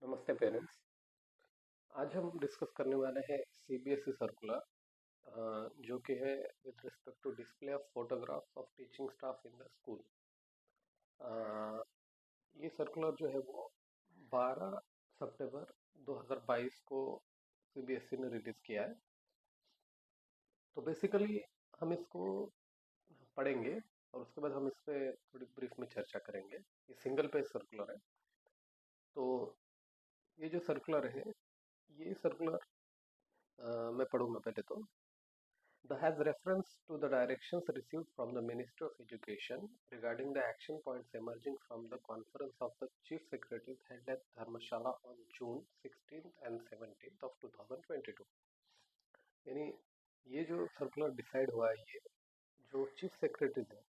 नमस्ते पेरेंट्स। आज हम डिस्कस करने वाले हैं सीबीएसई सर्कुलर, जो कि है with respect to display of photographs of teaching staff in the school. ये सर्कुलर जो है वो 12 सितंबर 2022 को सीबीएसई ने रिलीज़ किया है। तो बेसिकली हम इसको पढ़ेंगे और उसके बाद हम इस पर थोड़ी ब्रीफ में चर्चा करेंगे। ये सिंगल पेज सर्कुलर है। तो ये जो सर्कुलर है, ये सर्कुलर मैं पढ़ूंगा पहले तो। The has reference to the directions received from the Ministry of Education regarding the action points emerging from the conference of the Chief Secretaries held at Dharmashala on June 16th and 17th of 2022। यानी ये जो circular decide हुआ है, ये जो chief secretaries है,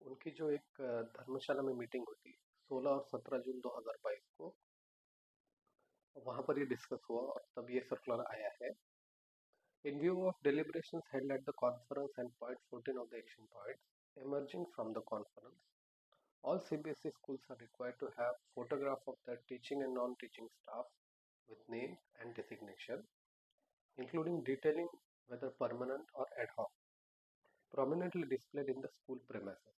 उनकी जो एक धर्मशाला में मीटिंग हुई थी 16 और 17 जून 2022 को, वहाँ पर ये डिस्कस हुआ और तब ये सर्कुलर आया है। In view of deliberations held at the conference and point 14 of the action points emerging from the conference, all CBSE schools are required to have photograph of their teaching and non-teaching staff with name and designation, including detailing whether permanent or ad hoc, prominently displayed in the school premises.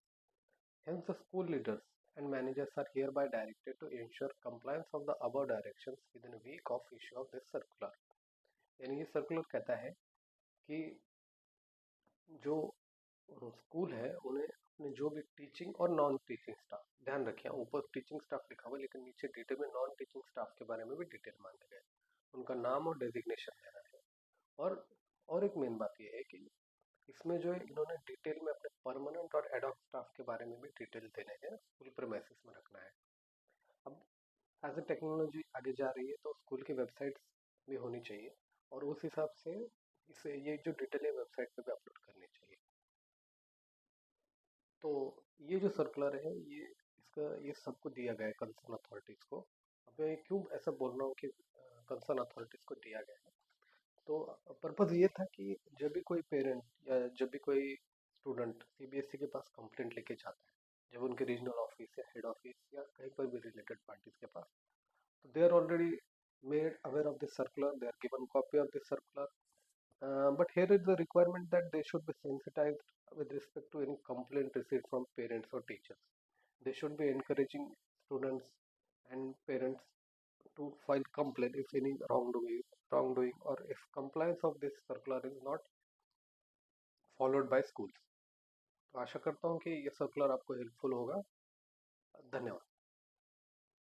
Hence, the school leaders and managers are hereby directed to ensure compliance of the above directions within a week of issue of this circular। यानी ये circular कहता है कि जो school है उन्हें अपने जो भी टीचिंग और नॉन टीचिंग स्टाफ, ध्यान रखें ऊपर टीचिंग स्टाफ लिखा हुआ है लेकिन नीचे डिटेल में नॉन टीचिंग स्टाफ के बारे में भी डिटेल मांगे गए, उनका नाम और डेजिग्नेशन देना है। और एक मेन बात यह है कि इसमें जो है इन्होंने डिटेल में अपने परमानेंट और एडॉक स्टाफ के बारे में भी डिटेल देने हैं, स्कूल प्रीमाइसेस में रखना है। अब एज ए टेक्नोलॉजी आगे जा रही है तो स्कूल की वेबसाइट्स भी होनी चाहिए और उस हिसाब से इसे ये जो डिटेल है वेबसाइट पे भी अपलोड करनी चाहिए। तो ये जो सर्कुलर है ये सबको दिया गया है, कंसर्न अथॉरिटीज़ को। अब मैं क्यों ऐसा बोल रहा हूँ कि कंसर्न अथॉरिटीज़ को दिया गया है, तो पर्पज़ ये था कि जब भी कोई पेरेंट या जब भी कोई स्टूडेंट सीबीएसई के पास कंप्लेंट लेके जाता है, जब उनके रीजनल ऑफिस या हेड ऑफिस या कहीं पर भी रिलेटेड पार्टीज के पास, तो they are already made aware of this circular, they are given copy of this circular, but here is the requirement that they should be sensitized with respect to any complaint received from parents or teachers. They should be encouraging students and parents to file complaint if any wrongdoing or if compliance of this circular is not followed by schools। तो आशा करता हूँ कि ये circular आपको helpful होगा। धन्यवाद।